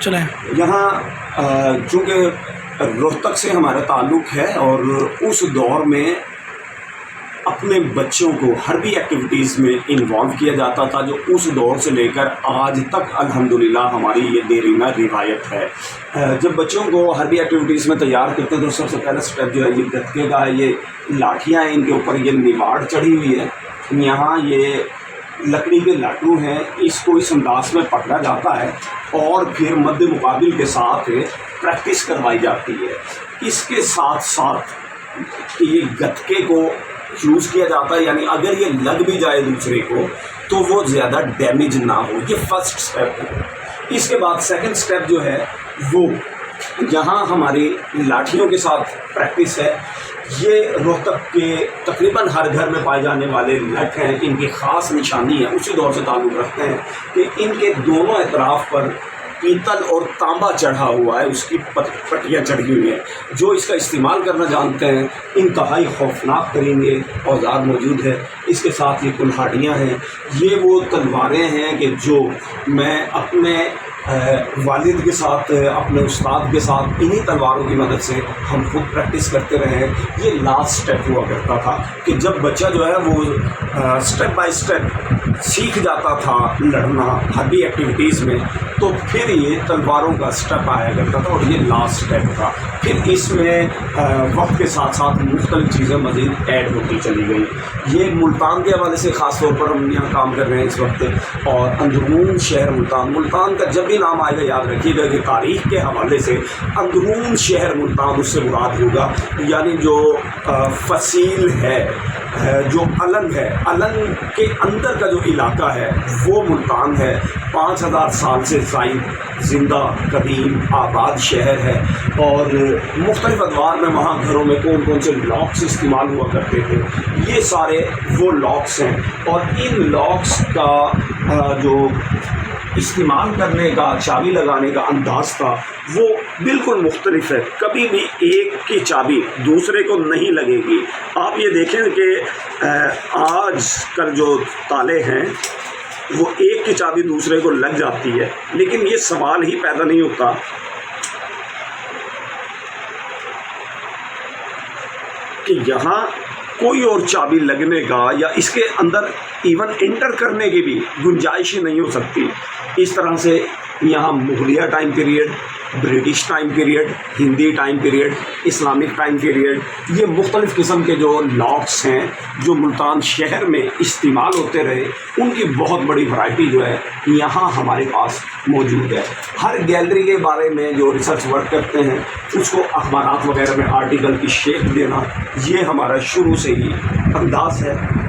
चलें। यहाँ चूँकि रोहतक से हमारा ताल्लुक़ है और उस दौर में अपने बच्चों को हर्बी एक्टिविटीज़ में इन्वॉल्व किया जाता था, जो उस दौर से लेकर आज तक अल्हम्दुलिल्लाह हमारी ये देरीना रिवायत है। जब बच्चों को हर्बी एक्टिविटीज़ में तैयार करते हैं तो सबसे पहला स्टेप जो है ये गत्ते का है। ये लाठियाँ हैं, इनके ऊपर ये निवाड़ चढ़ी हुई है। यहाँ ये लकड़ी के लाटू हैं, इसको इस अंदाज में पकड़ा जाता है और फिर मद्दे मुकाबिल के साथ प्रैक्टिस करवाई जाती है। इसके साथ साथ ये गत्ते को यूज़ किया जाता है, यानी अगर ये लग भी जाए दूसरे को तो वो ज़्यादा डैमेज ना हो। ये फर्स्ट स्टेप है। इसके बाद सेकंड स्टेप जो है वो जहाँ हमारी लाठियों के साथ प्रैक्टिस है। ये रोहतक के तकरीबन हर घर में पाए जाने वाले लठ हैं। इनकी ख़ास निशानी है, उसी दौर से ताल्लुक़ रखते हैं कि इनके दोनों अतराफ़ पर पीतल और तांबा चढ़ा हुआ है, उसकी पट्टियाँ चढ़ी हुई हैं। जो इसका इस्तेमाल करना जानते हैं, इंतहाई खौफनाक तरीन ये औजार मौजूद है। इसके साथ ये कुल्हाड़ियाँ हैं। ये वो तलवारें हैं कि जो मैं अपने वालिद के साथ, अपने उस्ताद के साथ इन्हीं तलवारों की मदद से हम खुद प्रैक्टिस करते रहे हैं। ये लास्ट स्टेप हुआ करता था कि जब बच्चा जो है वो स्टेप बाय स्टेप सीख जाता था लड़ना हर्बी एक्टिविटीज़ में, तो फिर ये तलवारों का स्टेप आया करता था और ये लास्ट स्टेप था। फिर इसमें वक्त के साथ साथ मुख्तलिफ़ चीज़ें मज़ीद ऐड होती चली गई। ये मुल्तान के हवाले से ख़ास तौर पर हम यहाँ काम कर रहे हैं इस वक्त। और अंदरून शहर मुल्तान का जब भी नाम आएगा याद रखिएगा कि तारीख़ के हवाले से अंदरून शहर मुल्तान उससे मुराद होगा, यानी जो फसील है, जो अलन है, अलन के अंदर का जो इलाका है वो मुल्तान है। 5000 साल से ज़ायद ज़िंदा कदीम आबाद शहर है और मुख्तलिफ़ अदवार में वहाँ घरों में कौन कौन से लॉक्स इस्तेमाल हुआ करते थे, ये सारे वो लॉक्स हैं। और इन लॉक्स का जो इस्तेमाल करने का, चाबी लगाने का अंदाज़ था वो बिल्कुल मुख्तलिफ़ है। कभी भी एक की चाबी दूसरे को नहीं लगेगी। आप ये देखें कि आज कल जो ताले हैं वो एक की चाबी दूसरे को लग जाती है, लेकिन ये सवाल ही पैदा नहीं होता कि यहाँ कोई और चाबी लगने का या इसके अंदर इवन एंटर करने की भी गुंजाइश ही नहीं हो सकती। इस तरह से यहाँ मुगलिया time period, British time period, Hindi time period, Islamic time period, ये मुख्तलिफ़ किस्म के जो लॉक्स हैं जो मुल्तान शहर में इस्तेमाल होते रहे, उनकी बहुत बड़ी वैरायटी जो है यहाँ हमारे पास मौजूद है। हर गैलरी के बारे में जो रिसर्च वर्क करते हैं उसको अखबारात वगैरह में आर्टिकल की शेप देना, ये हमारा शुरू से ही अंदाज़ है।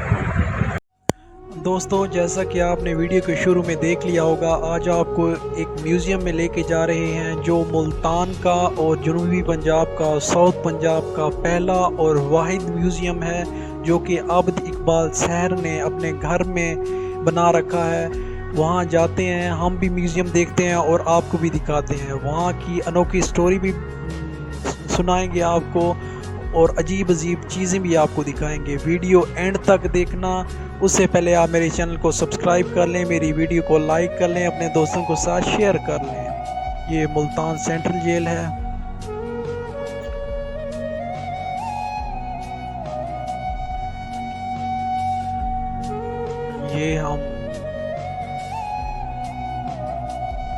दोस्तों, जैसा कि आपने वीडियो के शुरू में देख लिया होगा, आज आपको एक म्यूज़ियम में लेके जा रहे हैं जो मुल्तान का और जनूबी पंजाब का, साउथ पंजाब का पहला और वाहिद म्यूज़ियम है जो कि आबिद इकबाल सहर ने अपने घर में बना रखा है। वहाँ जाते हैं, हम भी म्यूज़ियम देखते हैं और आपको भी दिखाते हैं। वहाँ की अनोखी स्टोरी भी सुनाएंगे आपको और अजीब अजीब चीज़ें भी आपको दिखाएंगे। वीडियो एंड तक देखना। उससे पहले आप मेरे चैनल को सब्सक्राइब कर लें, मेरी वीडियो को लाइक कर लें, अपने दोस्तों के साथ शेयर कर लें। ये मुल्तान सेंट्रल जेल है। ये हम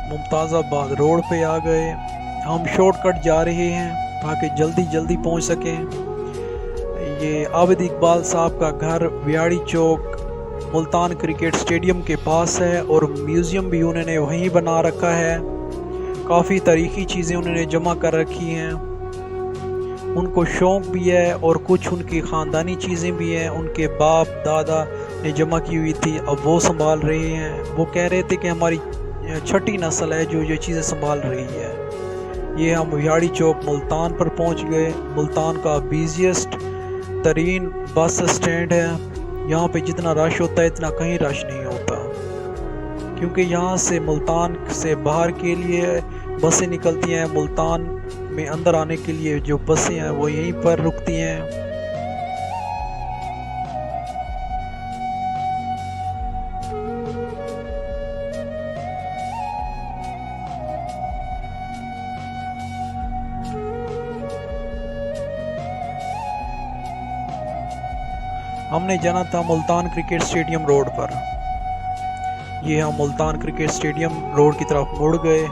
मुमताज़ाबाद रोड पे आ गए। हम शॉर्टकट जा रहे हैं ताकि जल्दी जल्दी पहुंच सकें। ये आबिद इकबाल साहब का घर व्याड़ी चौक मुल्तान क्रिकेट स्टेडियम के पास है और म्यूज़ियम भी उन्होंने वहीं बना रखा है। काफ़ी तारीख़ी चीज़ें उन्होंने जमा कर रखी हैं। उनको शौक़ भी है और कुछ उनकी ख़ानदानी चीज़ें भी हैं, उनके बाप दादा ने जमा की हुई थी, अब वो संभाल रहे हैं। वो कह रहे थे कि हमारी छठी नस्ल है जो ये चीज़ें संभाल रही है। ये हम व्याड़ी चौक मुल्तान पर पहुंच गए। मुल्तान का बिज़ीएस्ट तरीन बस स्टैंड है। यहाँ पे जितना रश होता है इतना कहीं रश नहीं होता, क्योंकि यहाँ से मुल्तान से बाहर के लिए बसें निकलती हैं। मुल्तान में अंदर आने के लिए जो बसें हैं वो यहीं पर रुकती हैं। हमने जाना था मुल्तान क्रिकेट स्टेडियम रोड पर। ये हम मुल्तान क्रिकेट स्टेडियम रोड की तरफ मुड़ गए।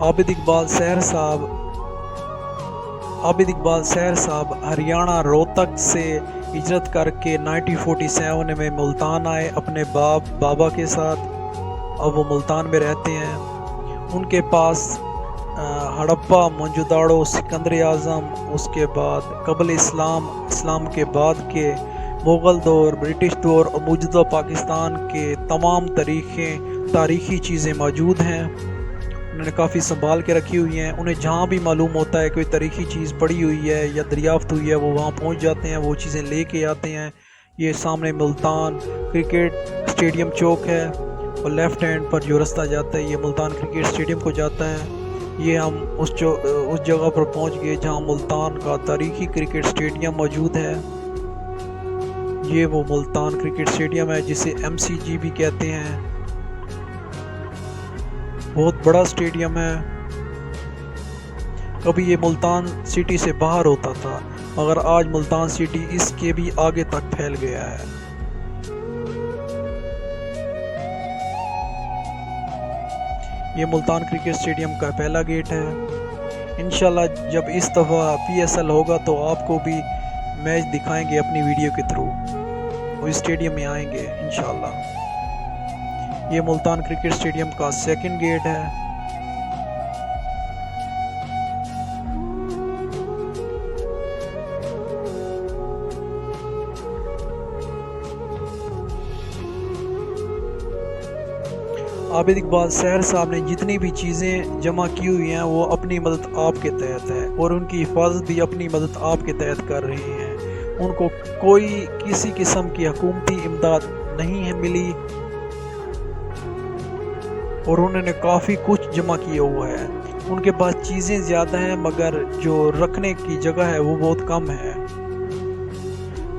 आबिद इकबाल सैर साहब हरियाणा रोहतक से हिजरत करके 1947 में मुल्तान आए अपने बाबा के साथ। अब वो मुल्तान में रहते हैं। उनके पास हड़प्पा, मोहनजोदाड़ो, सिकंदर आज़म, उसके बाद कबल इस्लाम के बाद के मुग़ल दौर, ब्रिटिश दौर और मौजूदा पाकिस्तान के तमाम तारीख़ी चीज़ें मौजूद हैं। उन्होंने काफ़ी संभाल के रखी हुई हैं। उन्हें जहाँ भी मालूम होता है कोई तारीख़ी चीज़ पड़ी हुई है या दरियाफ्त हुई है, वो वहाँ पहुँच जाते हैं, वो चीज़ें लेके आते हैं। ये सामने मुल्तान क्रिकेट स्टेडियम चौक है और लेफ़्ट हैंड पर जो रास्ता जाता है ये मुल्तान क्रिकेट स्टेडियम को जाता है। ये हम उस जगह पर पहुंच गए जहां मुल्तान का तारीख़ी क्रिकेट स्टेडियम मौजूद है। ये वो मुल्तान क्रिकेट स्टेडियम है जिसे MCG भी कहते हैं। बहुत बड़ा स्टेडियम है। कभी ये मुल्तान सिटी से बाहर होता था, मगर आज मुल्तान सिटी इसके भी आगे तक फैल गया है। ये मुल्तान क्रिकेट स्टेडियम का पहला गेट है। इंशाल्लाह जब इस दफ़ा PSL होगा तो आपको भी मैच दिखाएंगे अपनी वीडियो के थ्रू। वो इस स्टेडियम में आएंगे इंशाल्लाह। ये मुल्तान क्रिकेट स्टेडियम का सेकंड गेट है। आबिद इकबाल सैर साहब ने जितनी भी चीज़ें जमा की हुई हैं वो अपनी मदद आपके तहत है और उनकी हिफाजत भी अपनी मदद आपके तहत कर रहे हैं। उनको कोई किसी किस्म की हुकूमती इमदाद नहीं है मिली और उन्होंने काफ़ी कुछ जमा किया हुआ है। उनके पास चीज़ें ज़्यादा हैं मगर जो रखने की जगह है वो बहुत कम है।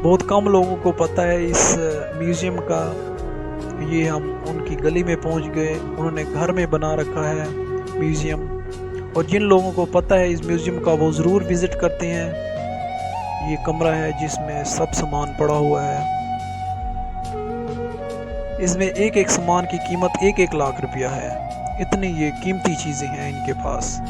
बहुत कम लोगों को पता है इस म्यूज़ियम का। ये हम उनकी गली में पहुंच गए। उन्होंने घर में बना रखा है म्यूज़ियम, और जिन लोगों को पता है इस म्यूज़ियम का वो ज़रूर विज़िट करते हैं। ये कमरा है जिसमें सब सामान पड़ा हुआ है। इसमें एक एक सामान की कीमत 1-1 लाख रुपया है। इतनी ये कीमती चीज़ें हैं इनके पास।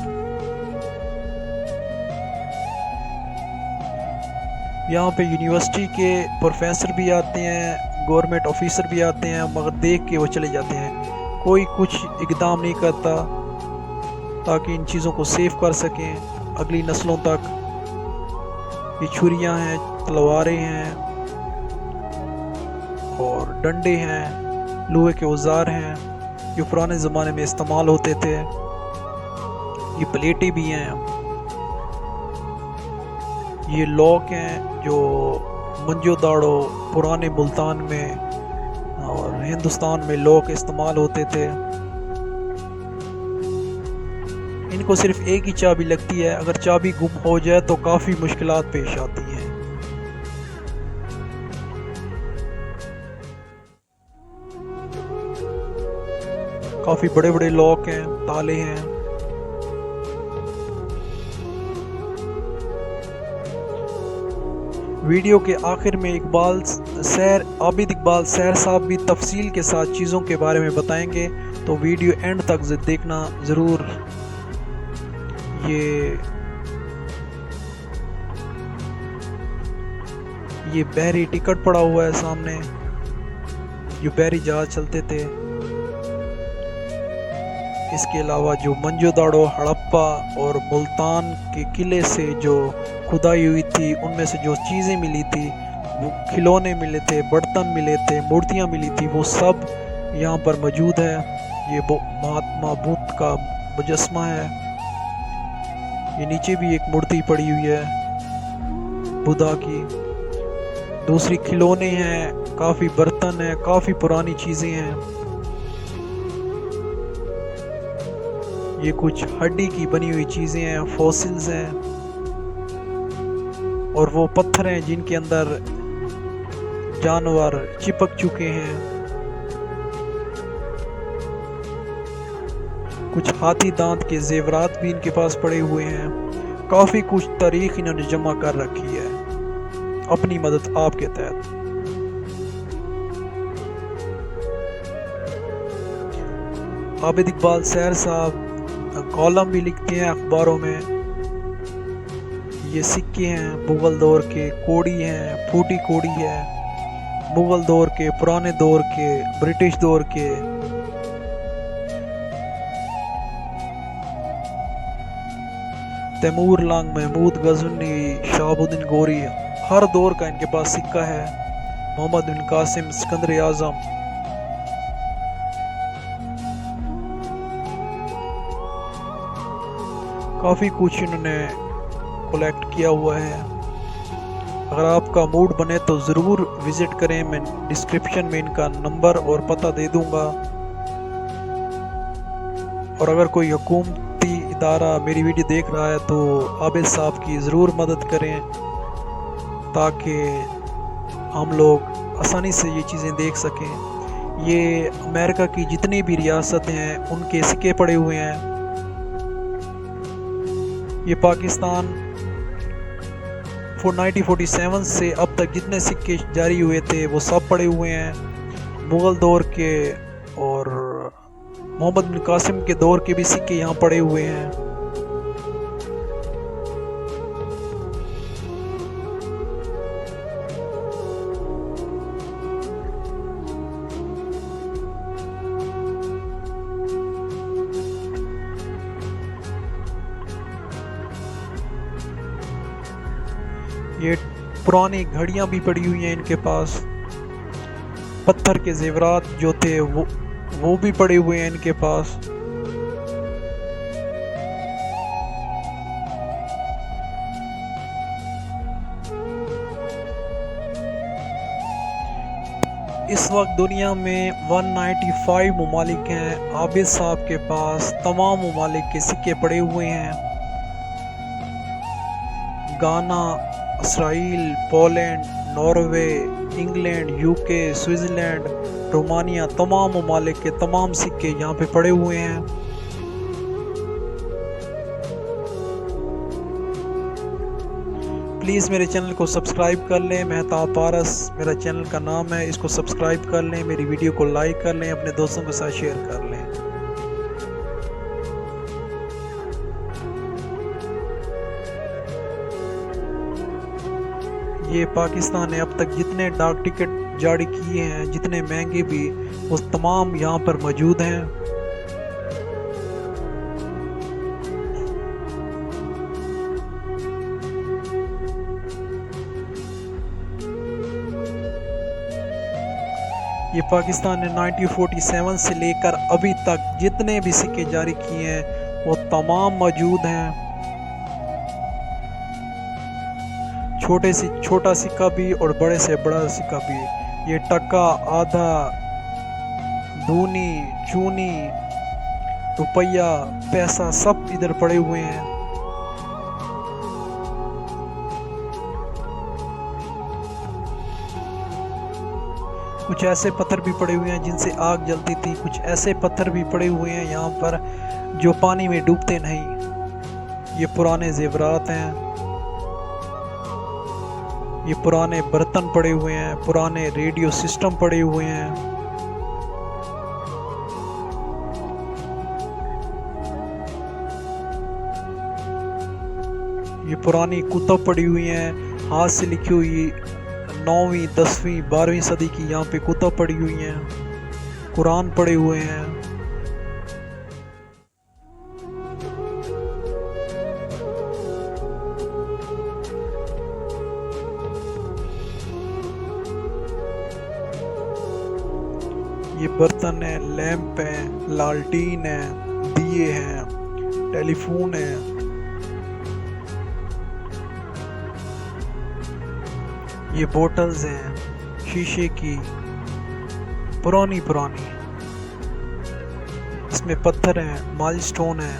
यहाँ पे यूनिवर्सिटी के प्रोफेसर भी आते हैं, गवर्नमेंट ऑफिसर भी आते हैं, मगर देख के वो चले जाते हैं। कोई कुछ इकदाम नहीं करता ताकि इन चीज़ों को सेव कर सकें अगली नस्लों तक। ये छुरियाँ हैं, तलवारें हैं और डंडे हैं, लोहे के औजार हैं जो पुराने ज़माने में इस्तेमाल होते थे। ये प्लेटें भी हैं। ये लॉक हैं जो मोहनजोदाड़ो पुराने मुल्तान में और हिंदुस्तान में लॉक इस्तेमाल होते थे। इनको सिर्फ एक ही चाबी लगती है। अगर चाबी गुम हो जाए तो काफ़ी मुश्किलात पेश आती हैं। काफ़ी बड़े बड़े लॉक हैं, ताले हैं। वीडियो के आखिर में आबिद इकबाल सैर साहब भी तफसील के साथ चीज़ों के बारे में बताएंगे, तो वीडियो एंड तक देखना ज़रूर। ये बहरी टिकट पड़ा हुआ है सामने, जो बहरी जहाज चलते थे। इसके अलावा जो मोहनजोदाड़ो, हड़प्पा और मुल्तान के किले से जो खुदाई हुई थी, उनमें से जो चीज़ें मिली थी, वो खिलौने मिले थे, बर्तन मिले थे, मूर्तियाँ मिली थी, वो सब यहाँ पर मौजूद है। ये महात्मा बुद्ध का मुजस्मा है। ये नीचे भी एक मूर्ति पड़ी हुई है बुद्धा की। दूसरी खिलौने हैं, काफ़ी बर्तन हैं, काफ़ी पुरानी चीज़ें हैं। ये कुछ हड्डी की बनी हुई चीज़ें हैं, फॉसिल्स हैं, और वो पत्थर हैं जिनके अंदर जानवर चिपक चुके हैं। कुछ हाथी दांत के जेवरात भी इनके पास पड़े हुए हैं। काफ़ी कुछ तारीख इन्होंने जमा कर रखी है अपनी मदद आपके तहत। आबिद इकबाल सैर साहब कॉलम भी लिखते हैं अखबारों में। ये सिक्के हैं मुग़ल दौर के, कोड़ी हैं, फूटी कोड़ी है, मुग़ल दौर के, पुराने दौर के, ब्रिटिश दौर के। तैमूर लंग, महमूद गजनी, शहाबुद्दीन गोरी, हर दौर का इनके पास सिक्का है। मोहम्मद बिन कासिम, सिकंदर आज़म। काफ़ी कुछ इन्होंने कलेक्ट किया हुआ है। अगर आपका मूड बने तो ज़रूर विज़िट करें। मैं डिस्क्रिप्शन में इनका नंबर और पता दे दूंगा। और अगर कोई हुकूमती इदारा मेरी वीडियो देख रहा है तो आबिद साहब की ज़रूर मदद करें, ताकि हम लोग आसानी से ये चीज़ें देख सकें। ये अमेरिका की जितनी भी रियासतें हैं उनके सिक्के पड़े हुए हैं। ये पाकिस्तान 1947 से अब तक जितने सिक्के जारी हुए थे वो सब पड़े हुए हैं। मुग़ल दौर के और मोहम्मद बिन कासिम के दौर के भी सिक्के यहाँ पड़े हुए हैं। ये पुरानी घड़ियां भी पड़ी हुई हैं इनके पास। पत्थर के जेवरात जो थे वो भी पड़े हुए हैं इनके पास। इस वक्त दुनिया में 195 ममालिक हैं। आबिद साहब के पास तमाम ममालिक के सिक्के पड़े हुए हैं। गाना, Israel, Poland, Norway, England, UK, Switzerland, Romania, तमाम ममालिक के तमाम सिक्के यहाँ पे पड़े हुए हैं। प्लीज़ मेरे चैनल को सब्सक्राइब कर लें। मेहताब पारस मेरा चैनल का नाम है, इसको सब्सक्राइब कर लें, मेरी वीडियो को लाइक कर लें, अपने दोस्तों के साथ शेयर कर लें। ये पाकिस्तान ने अब तक जितने डाक टिकट जारी किए हैं, जितने महंगे भी, वो तमाम यहाँ पर मौजूद हैं। ये पाकिस्तान ने 1947 से लेकर अभी तक जितने भी सिक्के जारी किए हैं वो तमाम मौजूद हैं। छोटे से छोटा सिक्का भी और बड़े से बड़ा सिक्का भी। ये टका, आधा, दूनी, चूनी, रुपया, पैसा सब इधर पड़े हुए हैं। कुछ ऐसे पत्थर भी पड़े हुए हैं जिनसे आग जलती थी। कुछ ऐसे पत्थर भी पड़े हुए हैं यहाँ पर जो पानी में डूबते नहीं। ये पुराने जेवरात हैं। ये पुराने बर्तन पड़े हुए हैं, पुराने रेडियो सिस्टम पड़े हुए हैं। ये पुरानी कुतुब पड़ी हुई हैं, हाथ से लिखी हुई 9वीं, 10वीं, 12वीं सदी की यहाँ पे कुतुब पड़ी हुई हैं। कुरान पड़े हुए हैं। ये बर्तन है, लैंप है, लालटीन है, दिए हैं, टेलीफोन है। ये बोतल्स हैं शीशे की, पुरानी पुरानी। इसमें पत्थर हैं, माइलस्टोन है।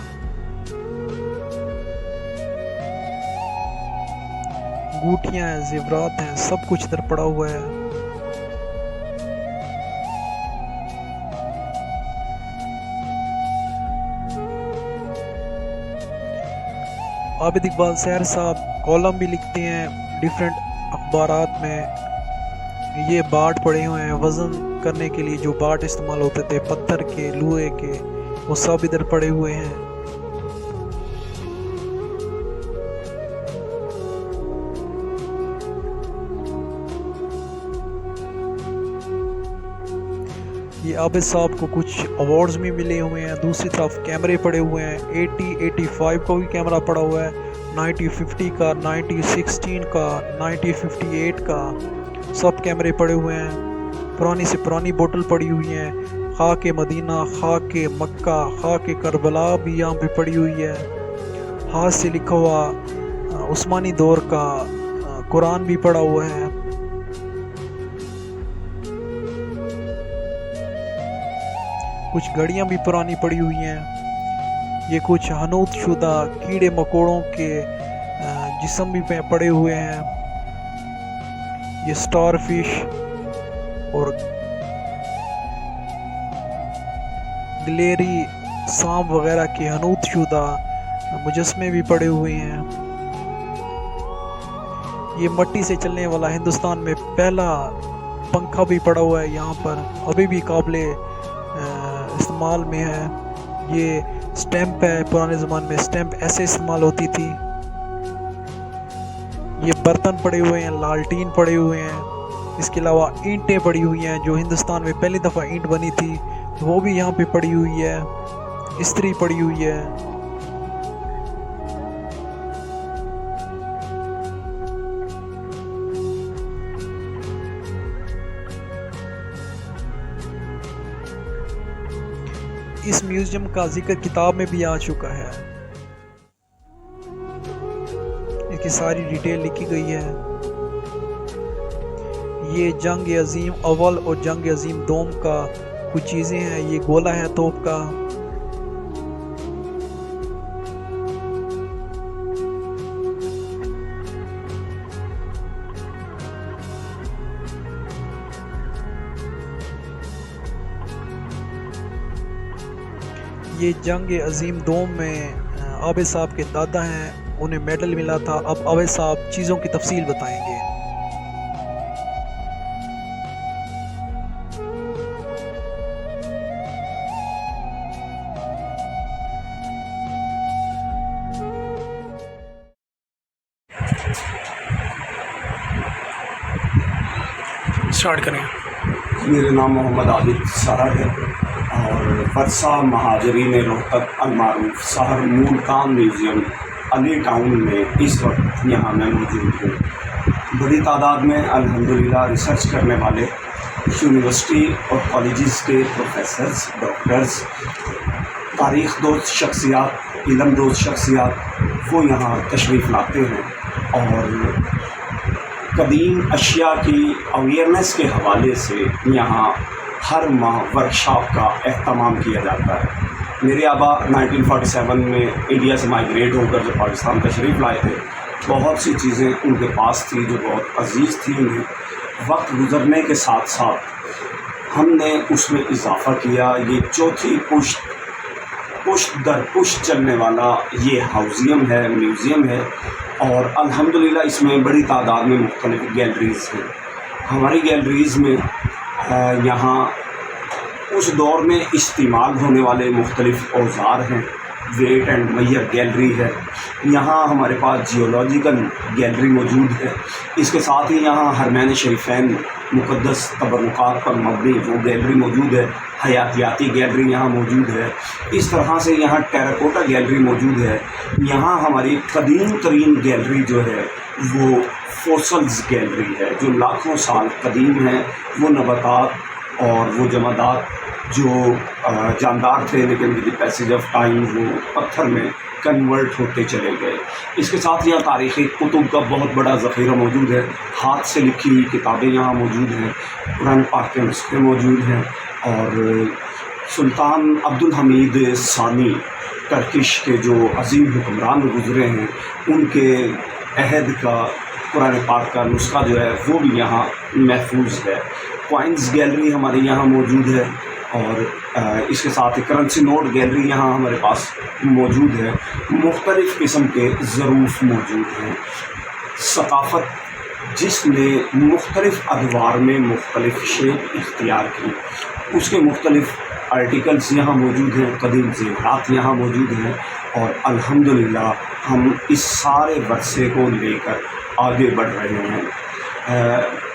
अंगूठियां हैं, जेवरात हैं, सब कुछ इधर पड़ा हुआ है। आबिद इकबाल सैर साहब कॉलम भी लिखते हैं डिफरेंट अखबारात में। ये बाट पड़े हुए हैं वज़न करने के लिए, जो बाट इस्तेमाल होते थे पत्थर के, लोहे के, वो सब इधर पड़े हुए हैं। ये आबिद साहब को कुछ अवार्ड्स भी मिले हुए हैं। दूसरी तरफ कैमरे पड़े हुए हैं, 80-85 का भी कैमरा पड़ा हुआ है, 90-50 का, 90-16 का, 90-58 का, सब कैमरे पड़े हुए हैं। पुरानी से पुरानी बोतल पड़ी हुई है, खाक मदीना, खाक मक्का, खाक करबला भी यहाँ पे पड़ी हुई है। हाथ से लिखा हुआ उस्मानी दौर का कुरान भी पड़ा हुआ है। कुछ घड़ियाँ भी पुरानी पड़ी हुई हैं। ये कुछ हनूत शुदा कीड़े मकोड़ों के जिस्म भी पड़े हुए हैं। ये स्टार फिश और गिलेरी सांप वगैरह के हनूत शुदा मुजस्मे भी पड़े हुए हैं। ये मिट्टी से चलने वाला हिंदुस्तान में पहला पंखा भी पड़ा हुआ है यहाँ पर, अभी भी काबिले इस्तेमाल में है। ये स्टैंप है, पुराने ज़माने में स्टैंप ऐसे इस्तेमाल होती थी। ये बर्तन पड़े हुए हैं, लालटीन पड़े हुए हैं। इसके अलावा ईंटें पड़ी हुई हैं, जो हिंदुस्तान में पहली दफ़ा ईंट बनी थी वो भी यहाँ पे पड़ी हुई है। इस्त्री पड़ी हुई है। इस म्यूजियम का जिक्र किताब में भी आ चुका है। इसकी सारी डिटेल लिखी गई है। ये जंग अजीम अव्वल और जंग अजीम दोम का कुछ चीज़ें हैं। ये गोला है तोप का। ये जंग अजीम दोम में आबिद साहब के दादा हैं, उन्हें मेडल मिला था। अब आबिद साहब चीज़ों की तफसील बताएंगे। स्टार्ट करें। मेरा नाम मोहम्मद आबिद साहब है और वर्षा महाजरीन रोहतक अलमारूफ शहर मुल्तान म्यूज़ियम अली टाउन में इस वक्त यहाँ मैं मौजूद हूँ। बड़ी तादाद में अल्हम्दुलिल्लाह रिसर्च करने वाले यूनिवर्सिटी और कॉलेजेस के प्रोफेसर्स, डॉक्टर्स, तारीख़ दोस्त शख्सियात, इल्म दोस्त शख्सियात वो यहाँ तशरीफ़ लाते हैं और कदीम अशिया की अवेयरनेस के हवाले से यहाँ हर माह वर्कशॉप का एहतमाम किया जाता है। मेरे आबा 1947 में इंडिया से माइग्रेट होकर जो पाकिस्तान तशरीफ़ लाए थे, बहुत सी चीज़ें उनके पास थी जो बहुत अजीज़ थी उन्हें। वक्त गुज़रने के साथ साथ हमने उसमें इजाफ़ा किया। ये चौथी पुश्त दर पुश्त चलने वाला ये हाउजियम है, म्यूज़ियम है और अल्हम्दुलिल्लाह इसमें बड़ी तादाद में मुख्तलिफ़ गैलरीज़ हैं। हमारी गैलरीज़ में यहाँ उस दौर में इस्तेमाल होने वाले मुख्तलिफ़ औज़ार हैं। वेट एंड मैयर गैलरी है। यहाँ हमारे पास जियोलॉजिकल गैलरी मौजूद है। इसके साथ ही यहाँ हरमैन शरीफैन मुक़द्दस तबरुकात पर मबनी वो गैलरी मौजूद है। हयातियाती गैलरी यहाँ मौजूद है। इस तरह से यहाँ टेराकोटा गैलरी मौजूद है। यहाँ हमारी कदीम तरीन गैलरी जो है वो फोसल्स गैलरी है, जो लाखों साल कदीम है। वो नबातात और वो जमादात जो जानदार थे लेकिन with the passage of time वो पत्थर में कन्वर्ट होते चले गए। इसके साथ यहाँ तारीख़ी कुतुब का बहुत बड़ा ज़ख़ीरा मौजूद है। हाथ से लिखी हुई किताबें यहाँ मौजूद हैं। कुरान पाक के नुस्खे मौजूद हैं और सुल्तान अब्दुल हमीद सानी टर्किश के जो अजीम हुक्मरान गुज़रे हैं उनके अहद का कुरान पाक का नुस्खा जो है वो भी यहाँ महफूज है। कॉइन्स गैलरी हमारे यहाँ मौजूद है और इसके साथ ही करेंसी नोट गैलरी यहाँ हमारे पास मौजूद है। मुख्तलिफ़ किस्म के ज़रूफ़ मौजूद हैं। सकाफ़त जिसने मुख्तलिफ़ अदवार में मुख्तलिफ़ शेप इख्तियार की, उसके मुख्तलिफ़ आर्टिकल्स यहाँ मौजूद हैं, कदीम ज़ेवरात यहाँ मौजूद हैं। और अल्हम्दुलिल्लाह हम इस सारे वर्से को लेकर आगे बढ़ रहे हैं।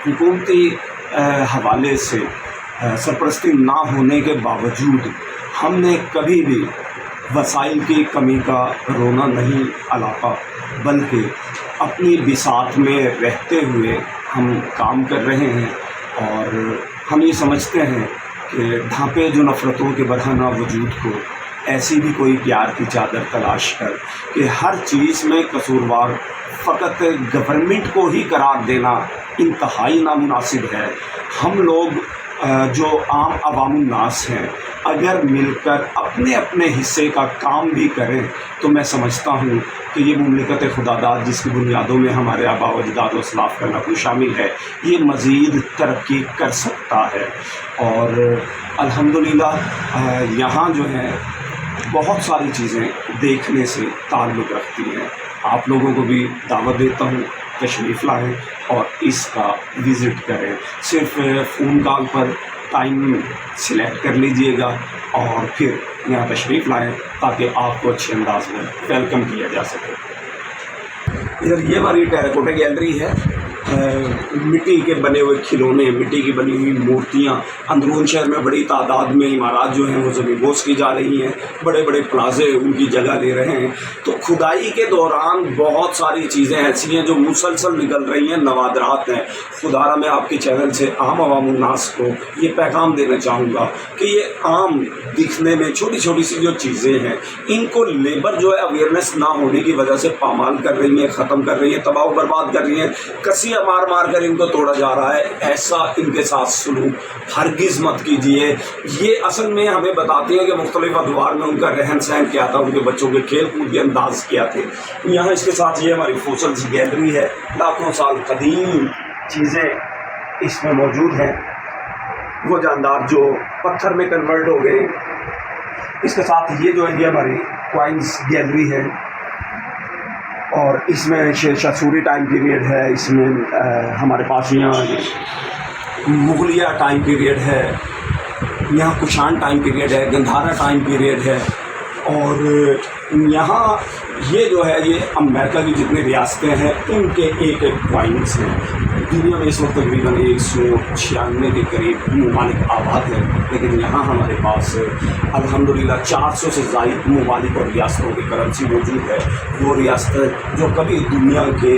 हुकूमती हवाले से सरपरस्ती ना होने के बावजूद हमने कभी भी वसाइल की कमी का रोना नहीं अलापा, बल्कि अपनी बिसात में रहते हुए हम काम कर रहे हैं। और हम ये समझते हैं कि ढांपे जो नफ़रतों के बरहना वजूद को, ऐसी भी कोई प्यार की चादर तलाश कर कि हर चीज़ में कसूरवार फ़कत गवर्नमेंट को ही करार देना इंतहाई नामुनासिब है। हम लोग जो आम अवामुन्नास हैं, अगर मिलकर अपने अपने हिस्से का काम भी करें तो मैं समझता हूँ कि ये मुमलिकत खुदादाद जिसकी बुनियादों में हमारे आबा व अजदाद व असलाफ़ का नक़्ल शामिल है, ये मज़ीद तरक्की कर सकता है। और अल्हम्दुलिल्लाह यहाँ जो है बहुत सारी चीज़ें देखने से ताल्लुक़ रखती हैं। आप लोगों को भी दावत देता हूँ, तशरीफ़ लाएँ और इसका विज़िट करें। सिर्फ़ फ़ोन कॉल पर टाइम सिलेक्ट कर लीजिएगा और फिर यहाँ तशरीफ़ लाएँ ताकि आपको अच्छे अंदाज में वेलकम किया जा सके। इधर ये हमारी टेराकोटा गैलरी है। मिट्टी के बने हुए खिलौने, मिट्टी की बनी हुई मूर्तियाँ, अंदरून शहर में बड़ी तादाद में इमारत जो हैं वो ज़मीनबोस की जा रही हैं। बड़े बड़े प्लाजे उनकी जगह ले रहे हैं। तो खुदाई के दौरान बहुत सारी चीज़ें ऐसी हैं जो मुसलसल निकल रही हैं, नवादरात हैं। खुदारा मैं आपके चैनल से आम अवामुन्नास को ये पैगाम देना चाहूँगा कि ये आम दिखने में छोटी छोटी सी जो चीज़ें हैं, इनको लेबर जो है अवेयरनेस ना होने की वजह से पामाल कर रही हैं, ख़त्म कर रही हैं, तबाह बर्बाद कर रही हैं, कसियाँ मार मार कर इनको तोड़ा जा रहा है। ऐसा इनके साथ सलूक हरगिज़ मत कीजिए। ये असल में हमें बताती हैं कि मुख्तलिफ़ अदवार में उनका रहन सहन क्या था, उनके बच्चों के खेल कूद के अंदाज क्या थे। यहाँ इसके साथ ये हमारी फोसल्स गैलरी है। लाखों साल कदीम चीज़ें इसमें मौजूद हैं, वो जानदार जो पत्थर में कन्वर्ट हो गए। इसके साथ ये जो है ये हमारी क्वाइंस गैलरी है और इसमें शेर शाह सूरी टाइम पीरियड है। इसमें हमारे पास यहाँ मुगलिया टाइम पीरियड है, यहाँ कुशान टाइम पीरियड है, गंधारा टाइम पीरियड है। और यहाँ ये जो है ये अमेरिका की जितनी रियासतें हैं उनके एक एक क्वाइंस हैं। दुनिया में इस वक्त तकरीबन 196 के करीब ममालिक आबाद हैं, लेकिन यहाँ हमारे पास अल्हम्दुलिल्लाह 400 से ज़ायद ममालिक और रियासतों की करेंसी मौजूद है। वो रियासतें जो कभी दुनिया के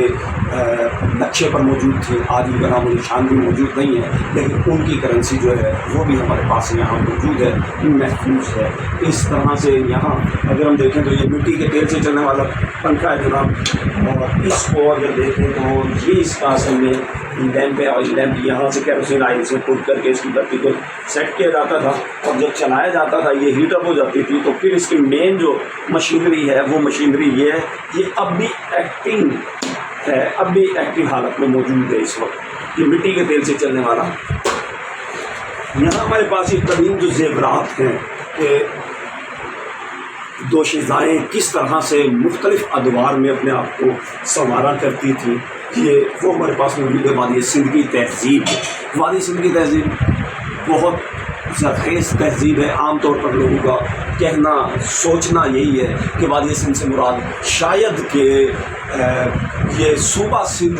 नक्शे पर मौजूद थी, आज उनका नाम निशान भी मौजूद नहीं है, लेकिन उनकी करेंसी जो है वो भी हमारे पास यहाँ मौजूद है, महफूज है। इस तरह से यहाँ अगर हम देखें तो ये मिट्टी के तेल से चलने वाला पंखा है जनाब। और इसको अगर देखें तो ये इसका असल में लैंप है, ऑयल लैंप। यहाँ से केरोसिन ऑयल से पुट करके इसकी बत्ती को सेट किया जाता था और जब चलाया जाता था ये हीट अप हो जाती थी। तो फिर इसकी मेन जो मशीनरी है वो मशीनरी ये है, ये अब भी एक्टिंग है, अब भी एक्टिव हालत में मौजूद है इस वक्त। ये मिट्टी के तेल से चलने वाला। यहाँ हमारे पास ये कदीम जो ज़ेवरात हैं कि दोशीज़ाएँ किस तरह से मुख्तलिफ़ अदवार में अपने आप को संवारा करती थी, ये वो हमारे पास मौजूद है। वादी सिंध की तहज़ीब, वादी सिंध की तहज़ीब बहुत ज़रख़ेज़ तहज़ीब है। आम तौर पर लोगों का कहना सोचना यही है कि वादी सिंध से मुराद शायद कि ये सूबा सिंध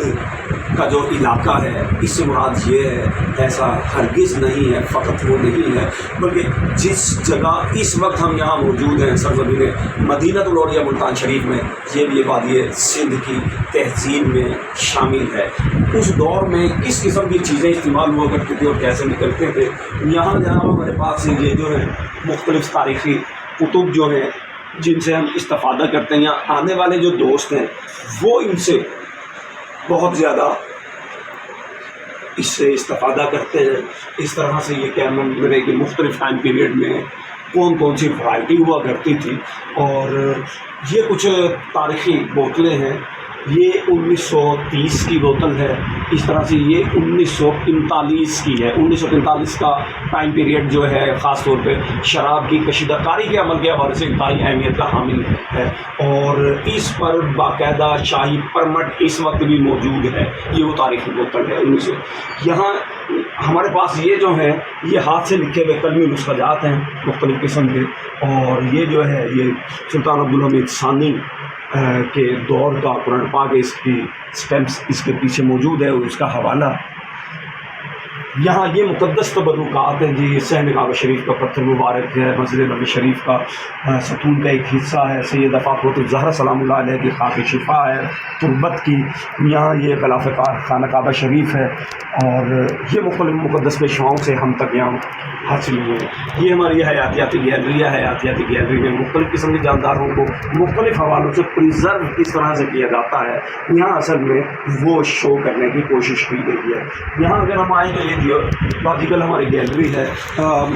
का जो इलाका है इससे मुराद ये है। ऐसा हरगिज़ नहीं है, फ़कत वो नहीं है, बल्कि जिस जगह इस वक्त हम यहाँ मौजूद हैं सरज़मीन मदीनतुल औलिया मुल्तान शरीफ में, ये भी वादी सिंध की तहज़ीब में शामिल है। उस दौर में किस किस्म की चीज़ें इस्तेमाल हुआ करती थी और कैसे निकलते थे। यहाँ जहाँ हमारे पास ये जो है मुख्तलिफ़ तारीख़ी कुतुब जो हैं जिनसे हम इस्तिफ़ादा करते हैं, यहाँ आने वाले जो दोस्त हैं वो इनसे बहुत ज़्यादा इससे इस्तिफ़ादा करते हैं। इस तरह से ये कैमरे के मुख्तलिफ़ टाइम पीरियड में कौन कौन सी वैरायटी हुआ करती थी। और ये कुछ तारीख़ी बोतलें हैं। ये 1930 की बोतल है, इस तरह से ये 1945 की है। 1945 का टाइम पीरियड जो है ख़ास तौर पे शराब की कशीदाकारी के अमल के हवाले से इंतहाई अहमियत का हामिल है, और इस पर बाकायदा शाही परमट इस वक्त भी मौजूद है। ये वो तारीख़ी बोतल है 1900। यहाँ हमारे पास ये जो है ये हाथ से लिखे हुए कलमी नुस्ख़ात हैं मुख्तलिफ़ किस्म के, और ये जो है ये सुल्तान अब्दुल हमीद सानी के दौर का कुरान पाक, इसकी स्टैम्प्स इसके पीछे मौजूद है और उसका हवाला। यहाँ ये मुक़द्दस तबरुकात है जी। सहन काबा शरीफ का पत्थर मुबारक है, मस्जिद नबी शरीफ का सतून का एक हिस्सा है, सैयदा फ़ातिमा ज़हरा सलामुल्लाह अलैहा की खाक शिफा है तुर्बत की। यहाँ ये ग़िलाफ़ खाना काबा शरीफ है, और ये मुख्तलिफ़ मुक़द्दस पेशवाओं से हम तक यहाँ हासिल हुए हैं। ये हमारी हयातियाती गैलरी है। हयातियाती गैलरी में मुख्तलिफ़ किस्म के जानदारों को मुख्तलिफ़ हवालों से प्रिज़र्व किस तरह से किया जाता है, यहाँ असल में वो शो करने की कोशिश की गई है। यहाँ अगर हम आएँ तो ये जियोलॉजिकल हमारी गैलरी है,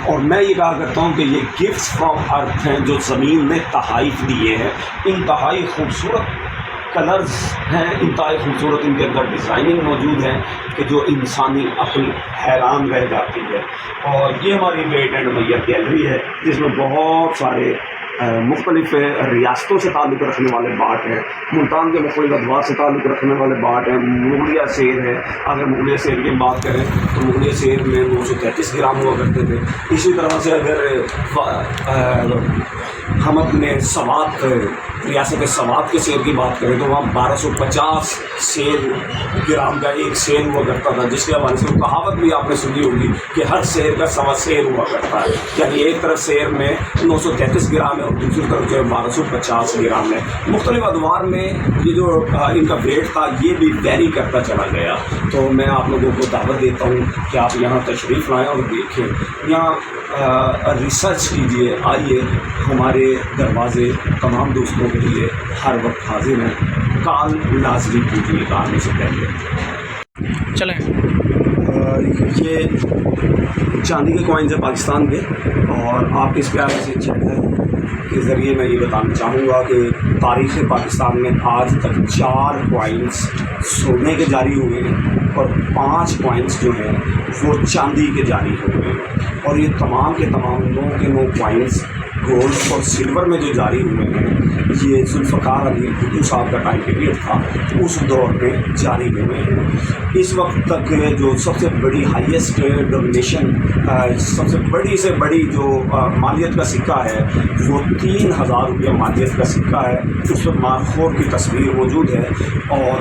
और मैं ये कहा करता हूँ कि ये गिफ्ट्स फ्रॉम अर्थ हैं जो ज़मीन ने तहाइफ दिए हैं। इंतहाई खूबसूरत कलर्स हैं, इंतहाई खूबसूरत इनके अंदर डिज़ाइनिंग मौजूद है कि जो इंसानी अक्ल हैरान रह जाती है। और ये हमारी वेट एंड मैयर गैलरी है जिसमें बहुत सारे मुख्तलिफ़ रियासतों से ताल्लुक़ रखने वाले बाट हैं। मुल्तान के मुख्तलिफ़ अदवार से ताल्लुक़ रखने वाले बाट हैं। मुगलिया सेर है। अगर मुगलिया सेर की बात करें तो मुगलिया सेर में 933 ग्राम हुआ करते थे। इसी तरह से अगर हम अपने सवात रियासत सवात के सेर की बात करें तो वहाँ 1250 सेर ग्राम का एक सेर हुआ करता था, जिसके हवाले से कहावत भी आपने सुनी होगी कि हर सेर का सवा सेर हुआ करता है। यानी एक तरफ सेर में 933 ग्राम है और दूसरी तरफ जो है 1250 ग्राम है। मुख्तलिफ अदवार में ये जो इनका वेट था ये भी वेरी करता चला गया। तो मैं आप लोगों को दावत देता हूँ कि आप यहाँ तशरीफ़ लाएँ और देखें, यहाँ रिसर्च कीजिए। आइए, हमारे दरवाज़े तमाम दोस्तों के लिए हर वक्त हाजिर हैं। कॉल लाजमी कीजिए आने से पहले। चलें। ये चांदी के कॉइन्स हैं पाकिस्तान के, और आप इस प्यारे से चैनल के ज़रिए मैं ये बताना चाहूँगा कि तारीख़ पाकिस्तान में आज तक 4 कॉइन्स सोने के जारी हुए हैं और 5 कॉइन्स जो हैं वो चांदी के जारी हुए हैं। और ये तमाम के तमाम 9 के 9 कॉइन्स गोल्ड और सिल्वर में जो जारी हुए हैं ये जुल्फ़कार अली भुट्टो साहब का टाइम पीरियड था, उस दौर में जारी हुए हैं। इस वक्त तक जो सबसे बड़ी हाईएस्ट डोमिनेशन, सबसे बड़ी से बड़ी जो मालियत का सिक्का है वो 3000 रुपये मालियत का सिक्का है। उस पर मारखोर की तस्वीर मौजूद है, और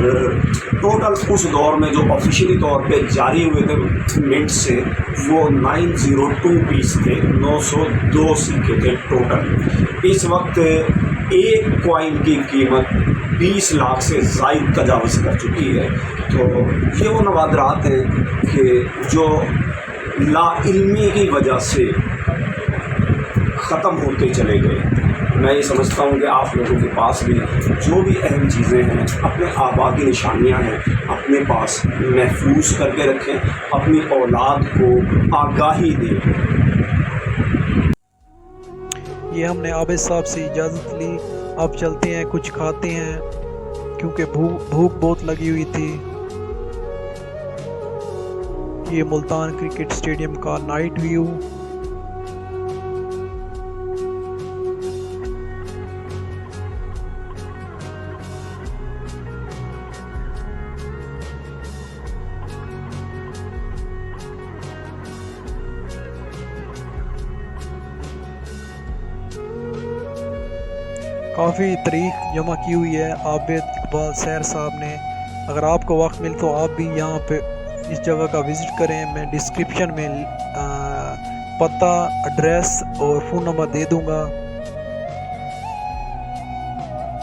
टोटल उस दौर में जो ऑफिशियली तौर पे जारी हुए थे मिंट से वो 902 पीस थे, 902 सिक्के थे टोटल। इस वक्त एक कॉइन की कीमत 20 लाख से ज़ायद तजावज़ कर चुकी है। तो ये वो नवादरात हैं कि जो लाइल्मी की वजह से ख़त्म होते चले गए। मैं ये समझता हूँ कि आप लोगों के पास भी जो भी अहम चीज़ें हैं, अपने आबा की निशानियाँ हैं, अपने पास महफूज करके रखें, अपनी औलाद को आगाही दें। ये हमने आबिद साहब से इजाज़त ली। अब चलते हैं, कुछ खाते हैं क्योंकि भूख बहुत लगी हुई थी। ये मुल्तान क्रिकेट स्टेडियम का नाइट व्यू। काफ़ी तारीख जमा की हुई है आबिद इकबाल सैर साहब ने। अगर आपको वक्त मिले तो आप भी यहाँ पे इस जगह का विज़िट करें। मैं डिस्क्रिप्शन में पता, एड्रेस और फ़ोन नंबर दे दूँगा।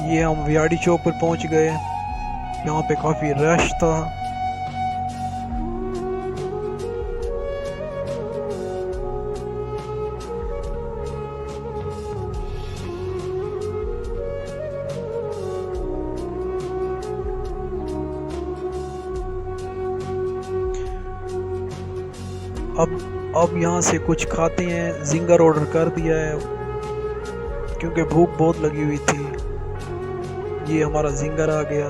ये हम वियाड़ी चौक पर पहुँच गए। यहाँ पे काफ़ी रश था। अब यहाँ से कुछ खाते हैं। जिंगर ऑर्डर कर दिया है क्योंकि भूख बहुत लगी हुई थी। ये हमारा जिंगर आ गया।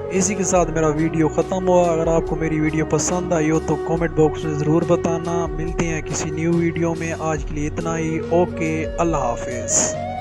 इसी के साथ मेरा वीडियो ख़त्म हुआ। अगर आपको मेरी वीडियो पसंद आई हो तो कमेंट बॉक्स में ज़रूर बताना। मिलते हैं किसी न्यू वीडियो में, आज के लिए इतना ही। ओके, अल्लाह हाफिज़।